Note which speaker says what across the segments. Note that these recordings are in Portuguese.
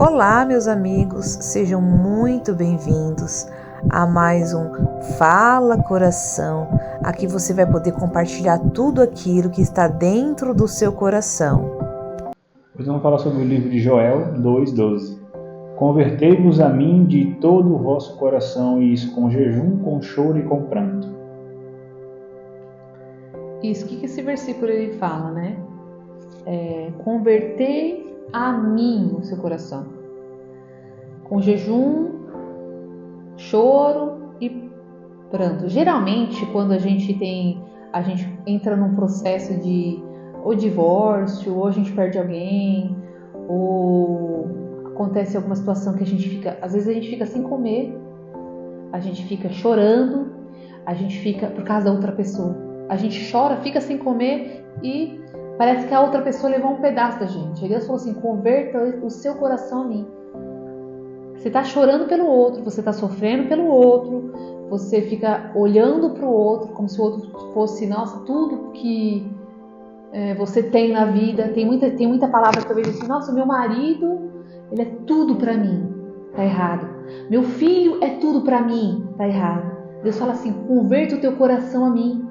Speaker 1: Olá, meus amigos, sejam muito bem-vindos a mais um Fala Coração. Aqui você vai poder compartilhar tudo aquilo que está dentro do seu coração.
Speaker 2: Hoje vamos falar sobre o livro de Joel 2,12. Convertei-vos a mim de todo o vosso coração, e isso com jejum, com choro e com pranto.
Speaker 3: Isso, o que esse versículo ele fala, né? Convertei a mim o seu coração, com jejum, choro e pranto. Geralmente, quando a gente entra num processo de ou divórcio, ou a gente perde alguém, ou acontece alguma situação que às vezes a gente fica sem comer, a gente fica chorando, a gente fica por causa da outra pessoa. A gente chora, fica sem comer e parece que a outra pessoa levou um pedaço da gente. Aí Deus falou assim: converta o seu coração a mim. Você está chorando pelo outro, você está sofrendo pelo outro, você fica olhando para o outro como se o outro fosse, nossa, tudo que você tem na vida. Tem muita palavra que eu vejo assim: nossa, meu marido, ele é tudo para mim. Tá errado. Meu filho é tudo para mim. Tá errado. Deus fala assim: converta o teu coração a mim.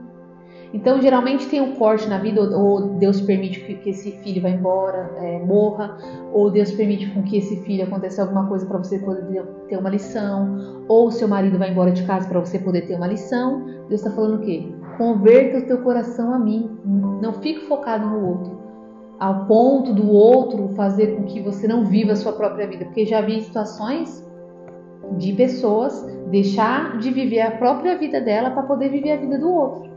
Speaker 3: Então, geralmente tem um corte na vida, ou Deus permite que esse filho vá embora, morra, ou Deus permite com que esse filho aconteça alguma coisa para você poder ter uma lição, ou seu marido vai embora de casa para você poder ter uma lição. Deus está falando o quê? Converta o teu coração a mim, não fique focado no outro, ao ponto do outro fazer com que você não viva a sua própria vida, porque já vi situações de pessoas deixar de viver a própria vida dela para poder viver a vida do outro.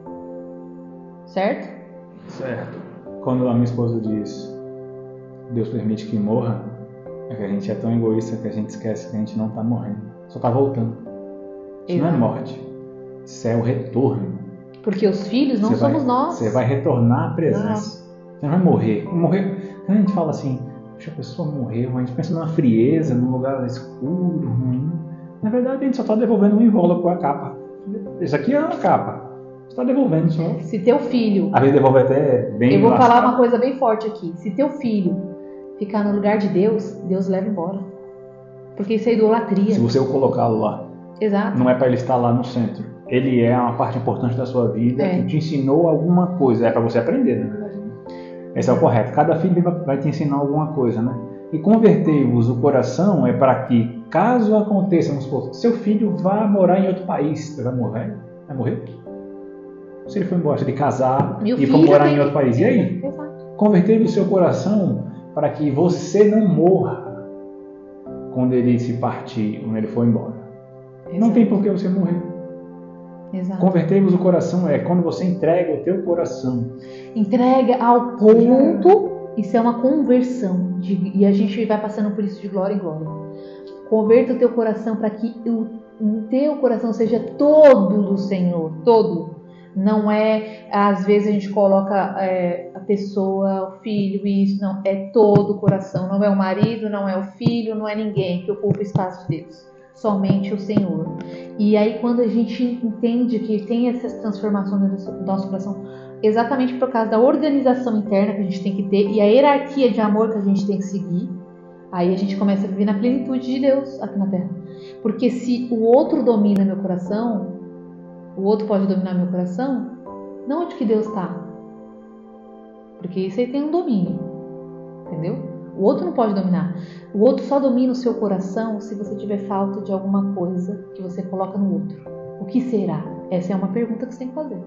Speaker 3: Certo?
Speaker 2: Certo. Quando a minha esposa diz Deus permite que morra, é que a gente é tão egoísta que a gente esquece que a gente não está morrendo, só está voltando. Isso não é morte, isso é o retorno.
Speaker 3: Porque os filhos não somos nós.
Speaker 2: Você vai retornar à presença. Você não vai morrer. Quando a gente fala assim, deixa a pessoa morrer, a gente pensa numa frieza, num lugar escuro, ruim. Na verdade, a gente só está devolvendo um invólucro com a capa. Isso aqui é uma capa. Você está devolvendo só.
Speaker 3: Se teu filho...
Speaker 2: Às vezes devolve até bem...
Speaker 3: Eu vou falar uma coisa bem forte aqui. Se teu filho ficar no lugar de Deus, Deus leva embora. Porque isso é idolatria.
Speaker 2: Se você o colocá-lo lá.
Speaker 3: Exato.
Speaker 2: Não é para ele estar lá no centro. Ele é uma parte importante da sua vida, que te ensinou alguma coisa. É para você aprender, na verdade. Esse é o correto. Cada filho vai te ensinar alguma coisa, né? E convertei-vos o coração é para que, caso aconteça, vamos supor, seu filho vá morar em outro país, você vai morrer? Vai morrer? Se ele for embora, se ele casar e for morar em outro país, e aí? Convertei o seu coração para que você não morra quando ele se partir, quando ele for embora. Exato. Não tem por que você morrer. Convertei-vos o coração é quando você entrega o teu coração. Entrega ao ponto,
Speaker 3: isso é uma conversão. E a gente vai passando por isso de glória em glória. Converta o teu coração para que o teu coração seja todo do Senhor, todo. Não é, às vezes a gente coloca a pessoa, o filho, isso, não, é todo o coração, não é o marido, não é o filho, não é ninguém que ocupa o espaço de Deus, somente o Senhor. E aí quando a gente entende que tem essa transformação no nosso coração, exatamente por causa da organização interna que a gente tem que ter e a hierarquia de amor que a gente tem que seguir, aí a gente começa a viver na plenitude de Deus aqui na Terra. Porque se o outro domina meu coração, o outro pode dominar meu coração, não onde que Deus está. Porque isso aí tem um domínio. Entendeu? O outro não pode dominar. O outro só domina o seu coração se você tiver falta de alguma coisa que você coloca no outro. O que será? Essa é uma pergunta que você tem que fazer.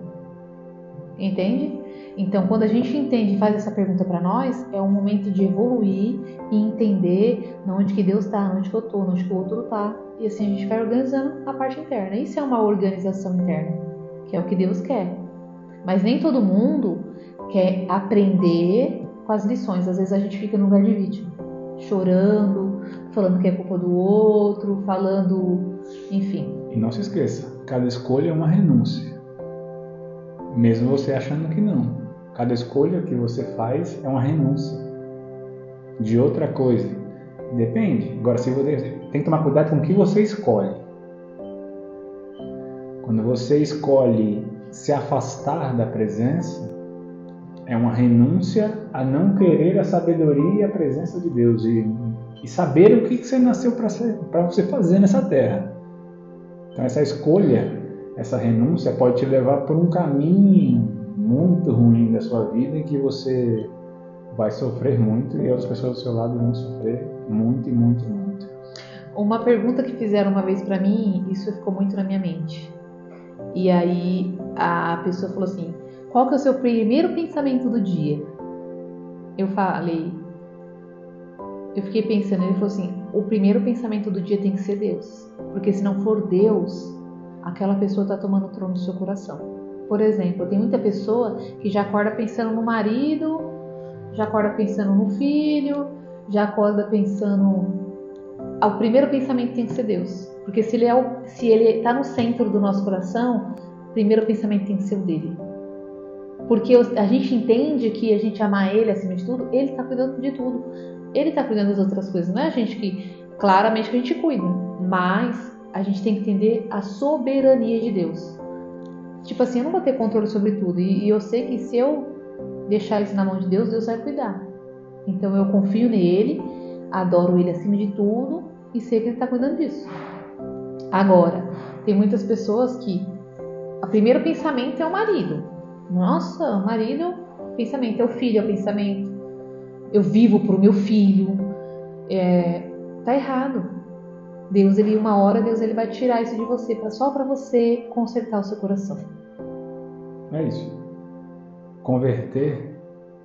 Speaker 3: Entende? Então, quando a gente entende e faz essa pergunta para nós, é um momento de evoluir e entender onde que Deus está, onde que eu estou, onde que o outro está. E assim a gente vai organizando a parte interna. Isso é uma organização interna, que é o que Deus quer. Mas nem todo mundo quer aprender com as lições. Às vezes a gente fica no lugar de vítima, chorando, falando que é culpa do outro, falando, enfim.
Speaker 2: E não se esqueça, cada escolha é uma renúncia. Mesmo você achando que não. Cada escolha que você faz é uma renúncia de outra coisa. Depende. Agora, se você tem que tomar cuidado com o que você escolhe. Quando você escolhe se afastar da presença, É uma renúncia a não querer a sabedoria e a presença de Deus e saber o que você nasceu para você fazer nessa terra. Então essa escolha, essa renúncia pode te levar por um caminho muito ruim da sua vida em que você vai sofrer muito e outras pessoas do seu lado vão sofrer muito, muito, muito.
Speaker 3: Uma pergunta que fizeram uma vez para mim, isso ficou muito na minha mente. E aí a pessoa falou assim: qual que é o seu primeiro pensamento do dia? Eu fiquei pensando, ele falou assim: o primeiro pensamento do dia tem que ser Deus. Porque se não for Deus, aquela pessoa está tomando o trono do seu coração. Por exemplo, tem muita pessoa que já acorda pensando no marido, já acorda pensando no filho, já acorda pensando... O primeiro pensamento tem que ser Deus. Porque se ele está no centro do nosso coração, o primeiro pensamento tem que ser o dele. Porque a gente entende que a gente amar ele acima de tudo, ele está cuidando de tudo. Ele está cuidando das outras coisas. Não é a gente que, claramente, que a gente cuida. Mas a gente tem que entender a soberania de Deus. Tipo assim, eu não vou ter controle sobre tudo. E eu sei que se eu deixar isso na mão de Deus, Deus vai cuidar. Então eu confio nele, adoro ele acima de tudo e sei que ele está cuidando disso. Agora, tem muitas pessoas que o primeiro pensamento é o marido. Nossa, o marido, o pensamento é o filho, é o pensamento. Eu vivo pro meu filho. Tá errado. Deus, uma hora Deus vai tirar isso de você, só para você consertar o seu coração.
Speaker 2: É isso. Converter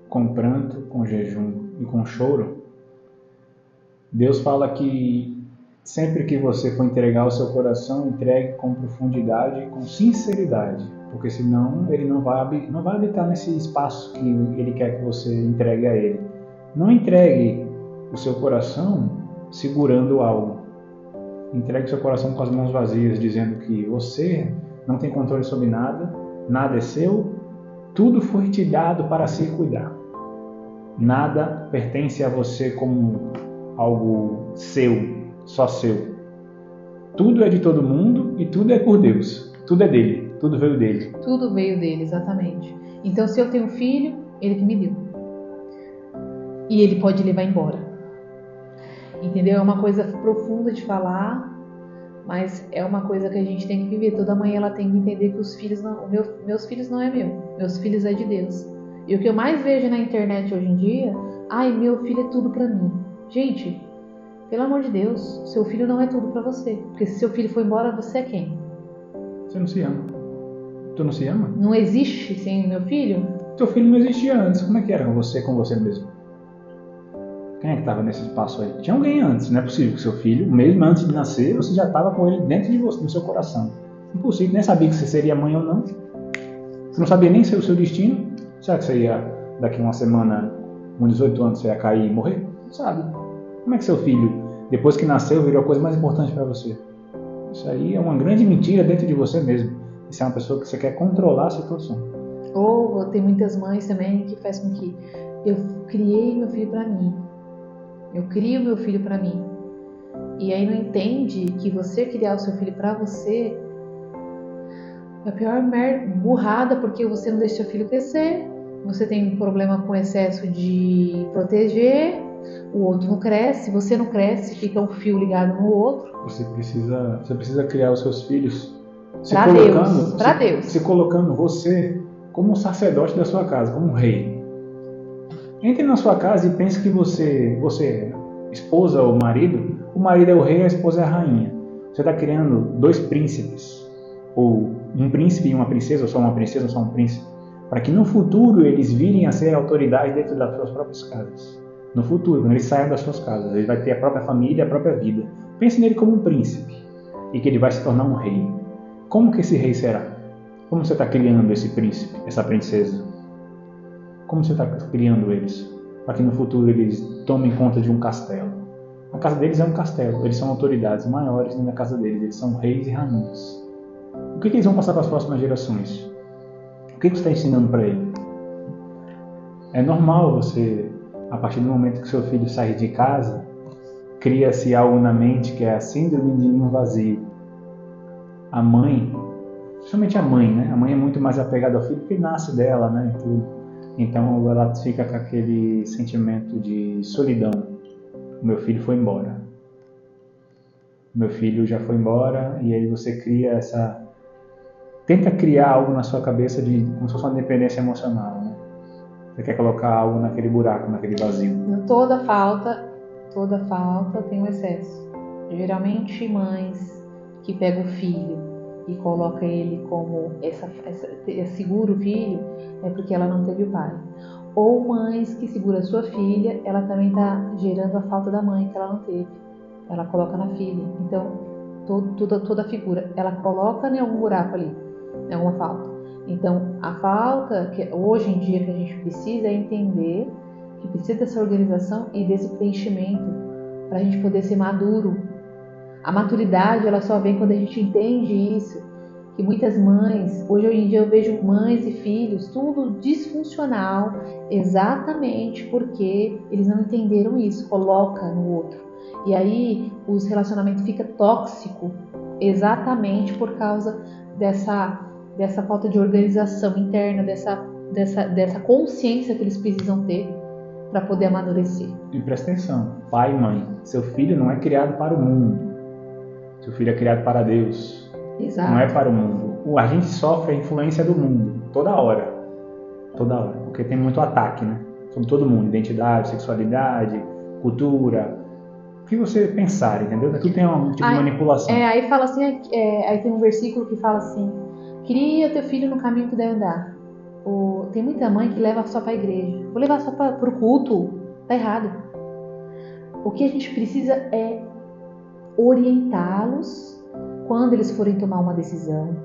Speaker 2: com pranto, com jejum e com choro. Deus fala que sempre que você for entregar o seu coração, entregue com profundidade e com sinceridade, porque senão ele não vai habitar nesse espaço que ele quer que você entregue a ele. Não entregue o seu coração segurando algo. Entregue o seu coração com as mãos vazias, dizendo que você não tem controle sobre nada, nada é seu, tudo foi te dado para se cuidar. Nada pertence a você como algo seu, só seu. Tudo é de todo mundo e tudo é por Deus. Tudo é dele, tudo veio dele.
Speaker 3: Tudo veio dele, exatamente. Então, se eu tenho um filho, ele que me deu. E ele pode levar embora. Entendeu? É uma coisa profunda de falar, mas é uma coisa que a gente tem que viver. Toda mãe ela tem que entender que os filhos meus filhos não é meu, meus filhos é de Deus. E o que eu mais vejo na internet hoje em dia, meu filho é tudo pra mim. Gente, pelo amor de Deus, seu filho não é tudo pra você. Porque se seu filho for embora, você é quem?
Speaker 2: Você não se ama. Tu não se ama?
Speaker 3: Não existe sem meu filho?
Speaker 2: Teu filho não existia antes. Como é que era com você mesmo? Quem é que estava nesse espaço aí? Tinha alguém antes. Não é possível que seu filho, mesmo antes de nascer, você já estava com ele dentro de você, no seu coração. Impossível. Nem sabia que você seria mãe ou não. Você não sabia nem o seu destino. Será que você ia, daqui uma semana, com 18 anos, você ia cair e morrer? Não sabe. Como é que seu filho, depois que nasceu, virou a coisa mais importante para você? Isso aí é uma grande mentira dentro de você mesmo. Você é uma pessoa que você quer controlar a situação.
Speaker 3: Ou tem muitas mães também que faz com que eu criei meu filho para mim. Eu crio meu filho para mim. E aí não entende que você criar o seu filho para você é a pior burrada, porque você não deixa seu filho crescer, você tem um problema com excesso de proteger, o outro não cresce, você não cresce, fica um fio ligado no outro.
Speaker 2: Você precisa criar os seus filhos
Speaker 3: para Deus.
Speaker 2: Se colocando você como um sacerdote da sua casa, como um rei. Entre na sua casa e pense que você esposa ou marido, o marido é o rei, a esposa é a rainha. Você está criando dois príncipes, ou um príncipe e uma princesa, ou só uma princesa ou só um príncipe, para que no futuro eles virem a ser autoridade dentro das suas próprias casas. No futuro, quando eles saiam das suas casas, ele vai ter a própria família, a própria vida. Pense nele como um príncipe e que ele vai se tornar um rei. Como que esse rei será? Como você está criando esse príncipe, essa princesa? Como você está criando eles? Para que no futuro eles tomem conta de um castelo. A casa deles é um castelo. Eles são autoridades maiores dentro da casa deles. Eles são reis e rainhas. O que eles vão passar para as próximas gerações? O que você está ensinando para ele? É normal você, a partir do momento que seu filho sai de casa, cria-se algo na mente que é a síndrome de ninho vazio. A mãe, principalmente a mãe, né? A mãe é muito mais apegada ao filho porque nasce dela, né? Então ela fica com aquele sentimento de solidão. O meu filho foi embora. Meu filho já foi embora, e aí você cria tenta criar algo na sua cabeça como se fosse uma dependência emocional, né? Você quer colocar algo naquele buraco, naquele vazio.
Speaker 3: Toda falta tem um excesso. Geralmente mães que pegam o filho e colocam ele como segura o filho, é porque ela não teve o pai. Ou mães que seguram a sua filha, ela também está gerando a falta da mãe que ela não teve. Ela coloca na filha. Então, toda figura, ela coloca em algum buraco ali, em alguma falta. Então, a falta, que hoje em dia que a gente precisa é entender que precisa dessa organização e desse preenchimento para a gente poder ser maduro. A maturidade, ela só vem quando a gente entende isso. Que muitas mães, hoje em dia eu vejo mães e filhos, tudo disfuncional, exatamente porque eles não entenderam isso, coloca no outro. E aí os relacionamentos ficam tóxicos exatamente por causa dessa falta de organização interna, dessa consciência que eles precisam ter para poder amadurecer.
Speaker 2: E presta atenção, pai e mãe, seu filho não é criado para o mundo, seu filho é criado para Deus.
Speaker 3: Exato.
Speaker 2: Não é para o mundo. A gente sofre a influência do mundo toda hora, porque tem muito ataque, né? Sobre todo mundo, identidade, sexualidade, cultura, o que você pensar, entendeu? Tudo tem um tipo de manipulação.
Speaker 3: Aí fala assim, aí tem um versículo que fala assim: cria teu filho no caminho que deve andar. Tem muita mãe que leva só para a igreja. Vou levar só para o culto. Tá errado. O que a gente precisa é orientá-los quando eles forem tomar uma decisão,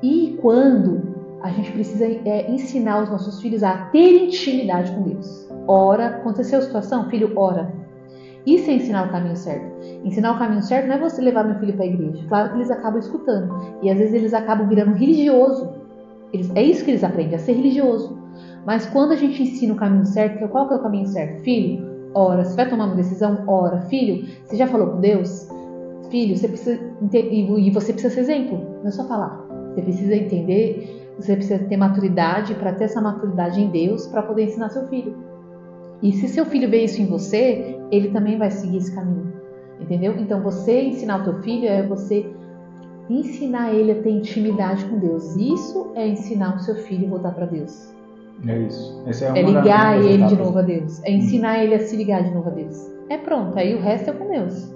Speaker 3: e quando a gente precisa ensinar os nossos filhos a ter intimidade com Deus. Ora, aconteceu a situação, filho, ora. Isso é ensinar o caminho certo. Ensinar o caminho certo não é você levar meu filho para a igreja. Claro que eles acabam escutando, e às vezes eles acabam virando religioso. É isso que eles aprendem, a ser religioso. Mas quando a gente ensina o caminho certo, qual que é o caminho certo? Filho, ora. Você vai tomar uma decisão? Ora. Filho, você já falou com Deus? Filho, você precisa e você precisa ser exemplo, não é só falar. Você precisa entender, você precisa ter maturidade para ter essa maturidade em Deus para poder ensinar seu filho. E se seu filho vê isso em você, ele também vai seguir esse caminho, entendeu? Então você ensinar o teu filho é você ensinar ele a ter intimidade com Deus. Isso é ensinar o seu filho a voltar para Deus.
Speaker 2: É isso.
Speaker 3: É ligar ele de novo a Deus. É ensinar ele a se ligar de novo a Deus. É pronto, aí o resto é com Deus.